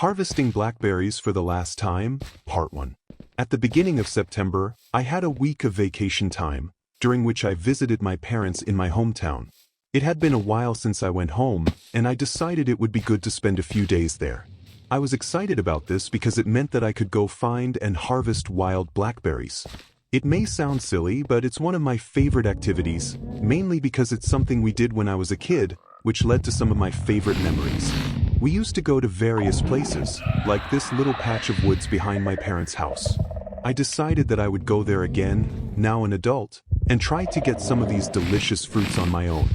Harvesting blackberries for the last time, Part 1. At the beginning of September, I had a week of vacation time, during which I visited my parents in my hometown. It had been a while since I went home, and I decided it would be good to spend a few days there. I was excited about this because it meant that I could go find and harvest wild blackberries. It may sound silly, but it's one of my favorite activities, mainly because it's something we did when I was a kid, which led to some of my favorite memories. We used to go to various places, like this little patch of woods behind my parents' house. I decided that I would go there again, now an adult, and try to get some of these delicious fruits on my own.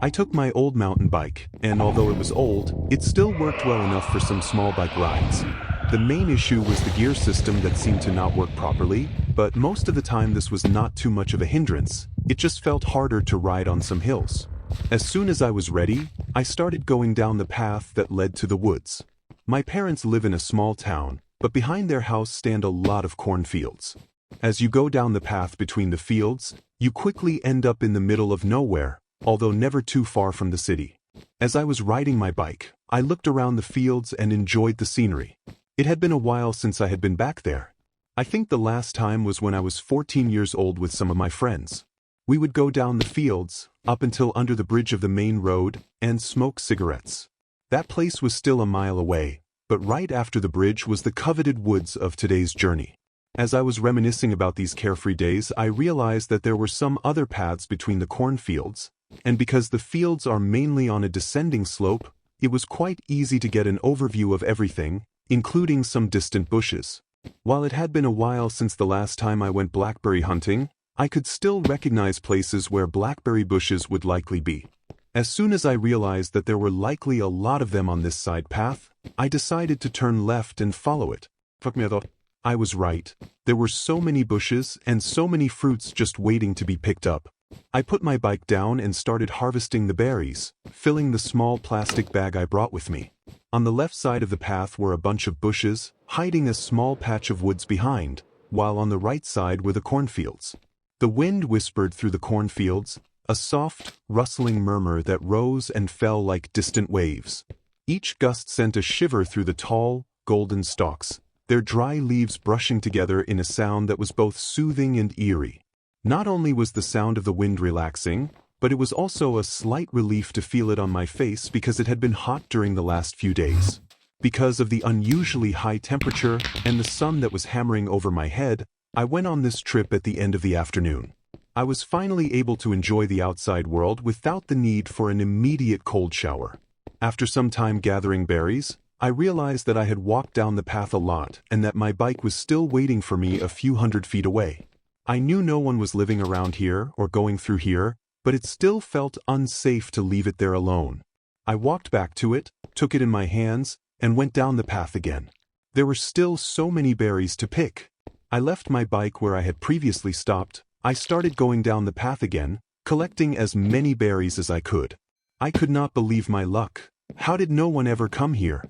I took my old mountain bike, and although it was old, it still worked well enough for some small bike rides. The main issue was the gear system that seemed to not work properly, but most of the time this was not too much of a hindrance. It just felt harder to ride on some hills. As soon as I was ready, I started going down the path that led to the woods. My parents live in a small town, but behind their house stand a lot of cornfields. As you go down the path between the fields, you quickly end up in the middle of nowhere, although never too far from the city. As I was riding my bike, I looked around the fields and enjoyed the scenery. It had been a while since I had been back there. I think the last time was when I was 14 years old with some of my friends. We would go down the fields, up until under the bridge of the main road, and smoke cigarettes. That place was still a mile away, but right after the bridge was the coveted woods of today's journey. As I was reminiscing about these carefree days, I realized that there were some other paths between the cornfields, and because the fields are mainly on a descending slope, it was quite easy to get an overview of everything, including some distant bushes. While it had been a while since the last time I went blackberry hunting, I could still recognize places where blackberry bushes would likely be. As soon as I realized that there were likely a lot of them on this side path, I decided to turn left and follow it. Fuck me, I thought. I was right. There were so many bushes and so many fruits just waiting to be picked up. I put my bike down and started harvesting the berries, filling the small plastic bag I brought with me. On the left side of the path were a bunch of bushes, hiding a small patch of woods behind, while on the right side were the cornfields. The wind whispered through the cornfields, a soft, rustling murmur that rose and fell like distant waves. Each gust sent a shiver through the tall, golden stalks, their dry leaves brushing together in a sound that was both soothing and eerie. Not only was the sound of the wind relaxing, but it was also a slight relief to feel it on my face because it had been hot during the last few days. Because of the unusually high temperature and the sun that was hammering over my head, I went on this trip at the end of the afternoon. I was finally able to enjoy the outside world without the need for an immediate cold shower. After some time gathering berries, I realized that I had walked down the path a lot and that my bike was still waiting for me a few hundred feet away. I knew no one was living around here or going through here, but it still felt unsafe to leave it there alone. I walked back to it, took it in my hands, and went down the path again. There were still so many berries to pick. I left my bike where I had previously stopped. I started going down the path again, collecting as many berries as I could. I could not believe my luck. How did no one ever come here?